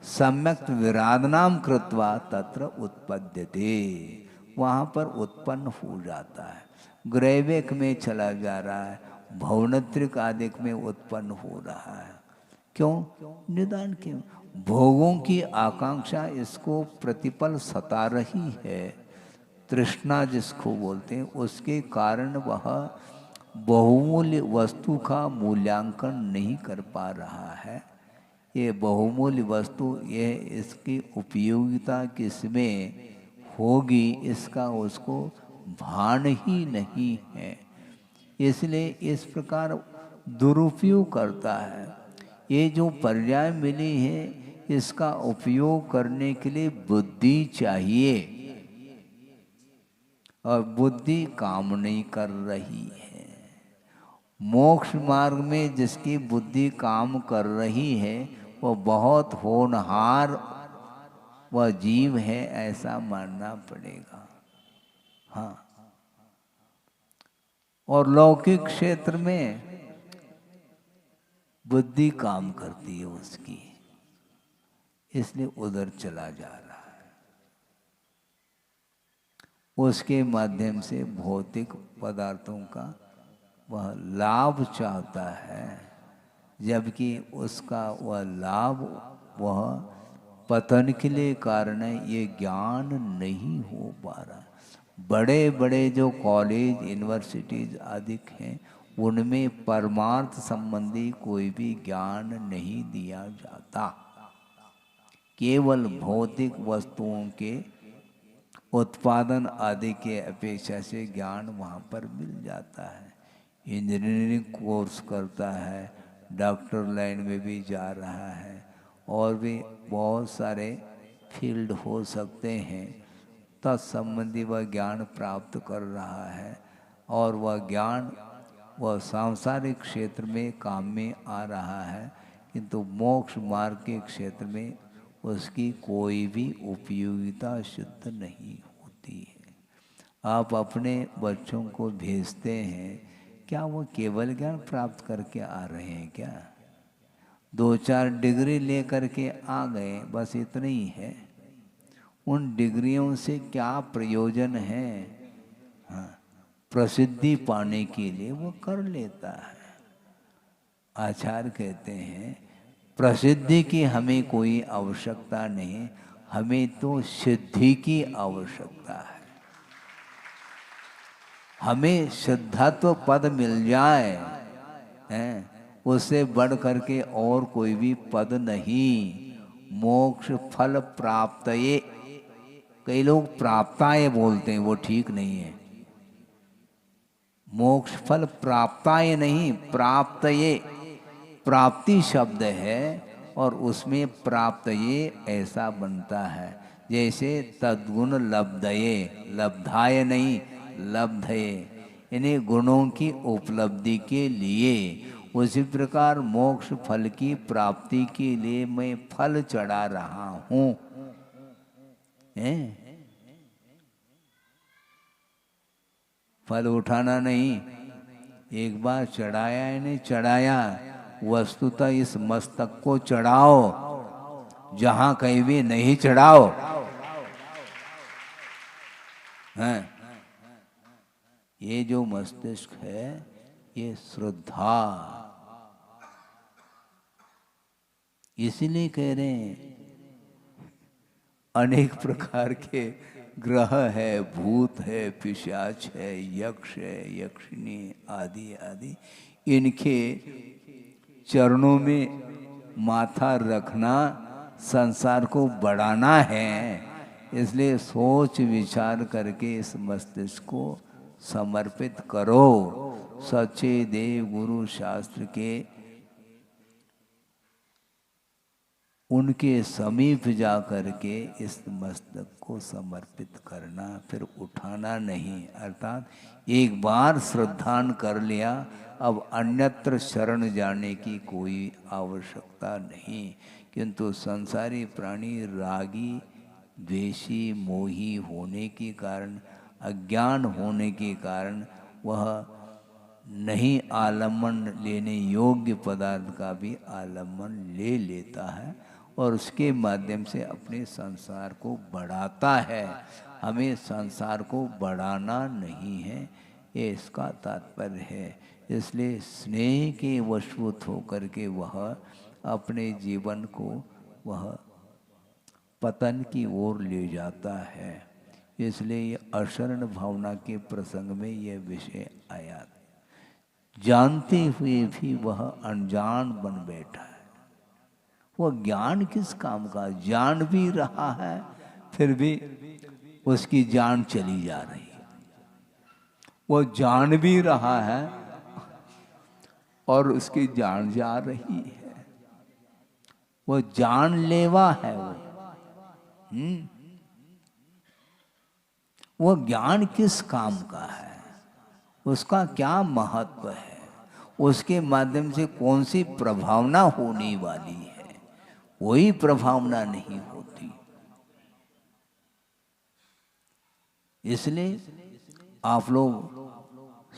सम्यक विराधनाम कृत्वा तत्र उत्पद्यते, वहाँ पर उत्पन्न हो जाता है। ग्रैवेक में चला जा रहा है, भवनत्रिक आदिक में उत्पन्न हो रहा है। क्यों? निदान के भोगों की आकांक्षा इसको प्रतिपल सता रही है, तृष्णा जिसको बोलते हैं, उसके कारण वह बहुमूल्य वस्तु का मूल्यांकन नहीं कर पा रहा है। ये बहुमूल्य वस्तु, ये इसकी उपयोगिता किसमें होगी इसका उसको भान ही नहीं है, इसलिए इस प्रकार दुरुपयोग करता है। ये जो पर्याय मिली है इसका उपयोग करने के लिए बुद्धि चाहिए, और बुद्धि काम नहीं कर रही है। मोक्ष मार्ग में जिसकी बुद्धि काम कर रही है वो बहुत होनहार वह जीव है, ऐसा मानना पड़ेगा। हाँ, और लौकिक क्षेत्र में बुद्धि काम करती है उसकी, इसलिए उधर चला जा रहा है। उसके माध्यम से भौतिक पदार्थों का वह लाभ चाहता है, जबकि उसका वह लाभ वह पतन के लिए कारण है, ये ज्ञान नहीं हो पा रहा। बड़े बड़े जो कॉलेज यूनिवर्सिटीज आदि हैं उनमें परमार्थ संबंधी कोई भी ज्ञान नहीं दिया जाता, केवल भौतिक वस्तुओं के उत्पादन आदि के अपेक्षा से ज्ञान वहाँ पर मिल जाता है। इंजीनियरिंग कोर्स करता है, डॉक्टर लाइन में भी जा रहा है, और भी बहुत सारे फील्ड हो सकते हैं, तत्संबंधी वह ज्ञान प्राप्त कर रहा है और वह ज्ञान वह सांसारिक क्षेत्र में काम में आ रहा है, किंतु मोक्ष मार्ग के क्षेत्र में उसकी कोई भी उपयोगिता सिद्ध नहीं होती है। आप अपने बच्चों को भेजते हैं, क्या वो केवल ज्ञान प्राप्त करके आ रहे हैं क्या? 2-4 डिग्री लेकर के आ गए, बस इतना ही है। उन डिग्रियों से क्या प्रयोजन है? हाँ, प्रसिद्धि पाने के लिए वो कर लेता है। आचार्य कहते हैं प्रसिद्धि की हमें कोई आवश्यकता नहीं, हमें तो सिद्धि की आवश्यकता है। हमें सिद्धत्व पद मिल जाए, हैं, उससे बढ़ करके और कोई भी पद नहीं। मोक्ष फल प्राप्त, ये कई लोग प्राप्ताय बोलते हैं, वो ठीक नहीं है। मोक्ष फल प्राप्ताय नहीं, प्राप्त, ये प्राप्ति शब्द है और उसमें प्राप्त ये ऐसा बनता है जैसे तद्गुण लब्धये, लब्धाय नहीं लब्धये, इन्हीं गुणों की उपलब्धि के लिए। उसी प्रकार मोक्ष फल की प्राप्ति के लिए मैं फल चढ़ा रहा हूँ। फल उठाना नहीं, एक बार चढ़ाया है, नहीं चढ़ाया, वस्तुतः इस मस्तक को चढ़ाओ, जहां कहीं भी नहीं चढ़ाओ। हैं? ये जो मस्तिष्क है ये श्रद्धा, इसीलिए कह रहे हैं अनेक प्रकार के ग्रह है, भूत है, पिशाच है, यक्ष है, यक्षिणी आदि आदि, इनके चरणों में माथा रखना संसार को बढ़ाना है। इसलिए सोच विचार करके इस मस्तिष्क को समर्पित करो सच्चे देव गुरु शास्त्र के, उनके समीप जा करके इस मस्तक को समर्पित करना, फिर उठाना नहीं। अर्थात एक बार श्रद्धान कर लिया, अब अन्यत्र शरण जाने की कोई आवश्यकता नहीं। किंतु संसारी प्राणी रागी द्वेषी मोही होने के कारण, अज्ञान होने के कारण वह नहीं आलम्बन लेने योग्य पदार्थ का भी आलम्बन ले लेता है और उसके माध्यम से अपने संसार को बढ़ाता है। हमें संसार को बढ़ाना नहीं है, ये इसका तात्पर्य है। इसलिए स्नेह के वशभूत होकर के वह अपने जीवन को वह पतन की ओर ले जाता है। इसलिए ये अशरण भावना के प्रसंग में यह विषय आया। जानते हुए भी वह अनजान बन बैठा है। वह ज्ञान किस काम का? जान भी रहा है फिर भी उसकी जान चली जा रही है। वह जान भी रहा है और उसकी जान जा रही है। वह जानलेवा है। वो ज्ञान किस काम का है? उसका क्या महत्व है? उसके माध्यम से कौन सी प्रभावना होने वाली है? कोई प्रभावना नहीं होती। इसलिए आप लोग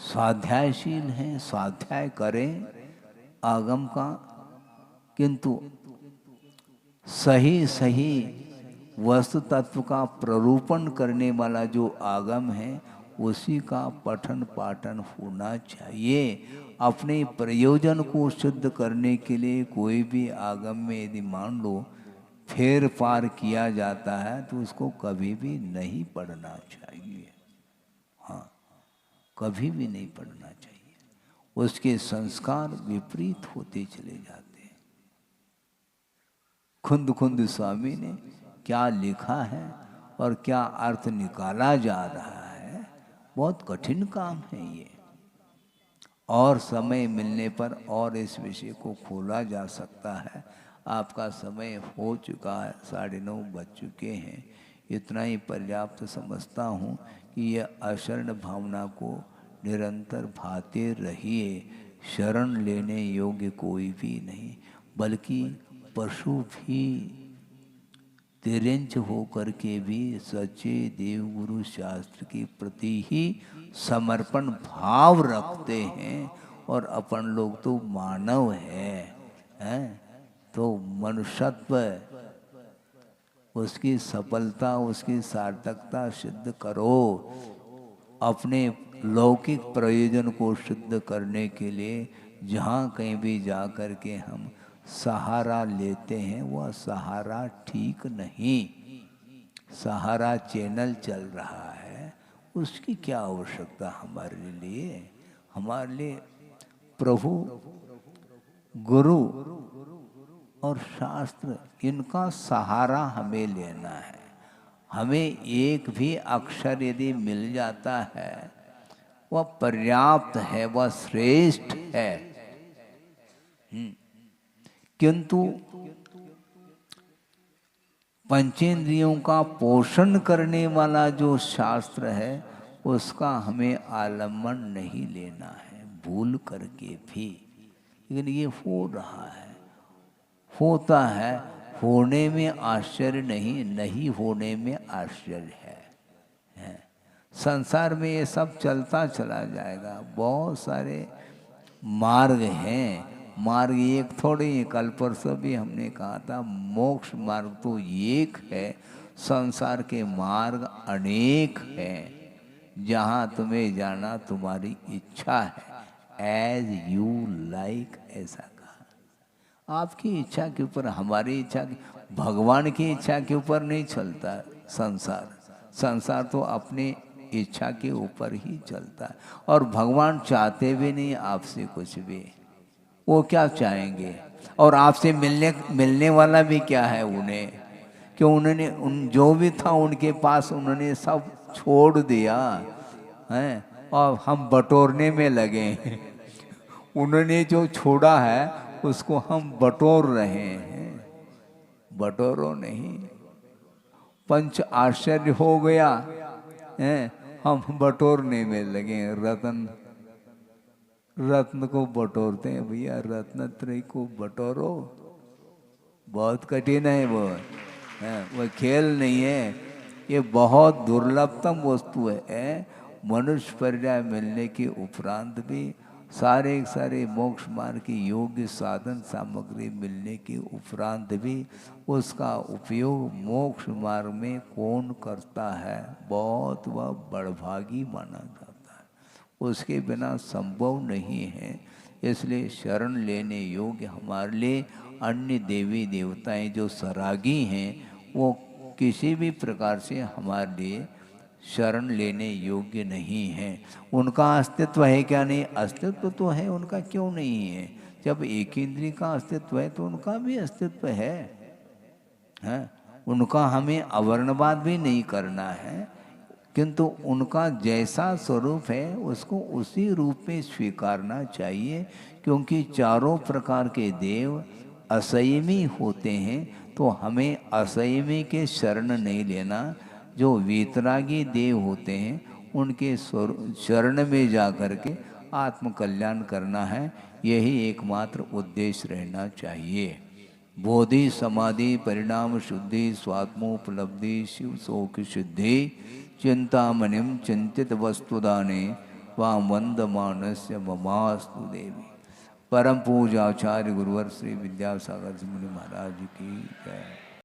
स्वाध्यायशील हैं, स्वाध्याय करें आगम का, किंतु सही सही वस्तु तत्व का प्ररूपण करने वाला जो आगम है उसी का पठन पाठन होना चाहिए। अपने प्रयोजन को सिद्ध करने के लिए कोई भी आगम में यदि मान लो फेर फार किया जाता है तो उसको कभी भी नहीं पढ़ना चाहिए। हाँ, कभी भी नहीं पढ़ना चाहिए। उसके संस्कार विपरीत होते चले जाते हैं। खुंद खुंद स्वामी ने क्या लिखा है और क्या अर्थ निकाला जा रहा है, बहुत कठिन काम है ये। और समय मिलने पर और इस विषय को खोला जा सकता है। आपका समय हो चुका है, 9:30 बज चुके हैं। इतना ही पर्याप्त समझता हूँ कि यह अशरण भावना को निरंतर भाते रहिए। शरण लेने योग्य कोई भी नहीं, बल्कि पशु भी तिरंज होकर के भी सच्चे देवगुरु शास्त्र के प्रति ही समर्पण भाव रखते हैं। और अपन लोग तो मानव हैं, तो मनुष्यत्व, उसकी सफलता, उसकी सार्थकता सिद्ध करो। अपने लौकिक प्रयोजन को सिद्ध करने के लिए जहाँ कहीं भी जा कर के हम सहारा लेते हैं, वह सहारा ठीक नहीं। सहारा चैनल चल रहा है, उसकी क्या आवश्यकता हमारे लिए। हमारे लिए प्रभु, गुरु और शास्त्र, इनका सहारा हमें लेना है। हमें एक भी अक्षर यदि मिल जाता है, वह पर्याप्त है, वह श्रेष्ठ है। किंतु पंचेंद्रियों का पोषण करने वाला जो शास्त्र है, उसका हमें आलम्बन नहीं लेना है, भूल करके भी। लेकिन ये हो रहा है, होता है, होने में आश्चर्य नहीं, नहीं होने में आश्चर्य है। संसार में ये सब चलता चला जाएगा। बहुत सारे मार्ग हैं, मार्ग एक थोड़े ही। कल परसों भी हमने कहा था, मोक्ष मार्ग तो एक है, संसार के मार्ग अनेक हैं। जहाँ तुम्हें जाना तुम्हारी इच्छा है, एज यू लाइक, ऐसा कहा। आपकी इच्छा के ऊपर, हमारी इच्छा, भगवान की इच्छा के ऊपर नहीं चलता संसार। संसार तो अपनी इच्छा के ऊपर ही चलता है। और भगवान चाहते भी नहीं आपसे कुछ भी। वो क्या चाहेंगे? और आपसे मिलने वाला भी क्या है उन्हें? क्यों उन्होंने जो भी था उनके पास, उन्होंने सब छोड़ दिया है, और हम बटोरने में लगे हैं। उन्होंने जो छोड़ा है उसको हम बटोर रहे हैं। बटोरो नहीं, पंच आश्चर्य हो गया है, हम बटोरने में लगे। रत्न को बटोरते हैं भैया, रत्न त्रय को बटोरो, बहुत कठिन है वो। वो खेल नहीं है, ये बहुत दुर्लभतम वस्तु है। मनुष्य पर्याय मिलने के उपरांत भी सारे मोक्ष मार्ग की योग्य साधन सामग्री मिलने के उपरांत भी उसका उपयोग मोक्ष मार्ग में कौन करता है? बहुत वह बड़भागी माना जाता है, उसके बिना संभव नहीं है। इसलिए शरण लेने योग्य हमारे लिए अन्य देवी देवताएं जो सरागी हैं, वो किसी भी प्रकार से हमारे लिए शरण लेने योग्य नहीं है। उनका अस्तित्व है क्या? नहीं, अस्तित्व तो है उनका, क्यों नहीं है? जब एक इंद्रिय का अस्तित्व है तो उनका भी अस्तित्व है। उनका हमें अवर्णवाद भी नहीं करना है, किंतु उनका जैसा स्वरूप है उसको उसी रूप में स्वीकारना चाहिए। क्योंकि चारों प्रकार के देव असंयमी होते हैं, तो हमें असंयमी के शरण नहीं लेना। जो वीतरागी देव होते हैं उनके शरण में जा कर के आत्म कल्याण करना है। यही एकमात्र उद्देश्य रहना चाहिए। बोधि समाधि परिणाम शुद्धि स्वात्मोपलब्धि शिव शोक सिद्धि चिंतामणिम चिंतित वस्तुदाने वाम वंदमानस्य ममास्तु देवी। परम पूज्य आचार्य गुरुवर श्री विद्यासागर मुनि महाराज की जय।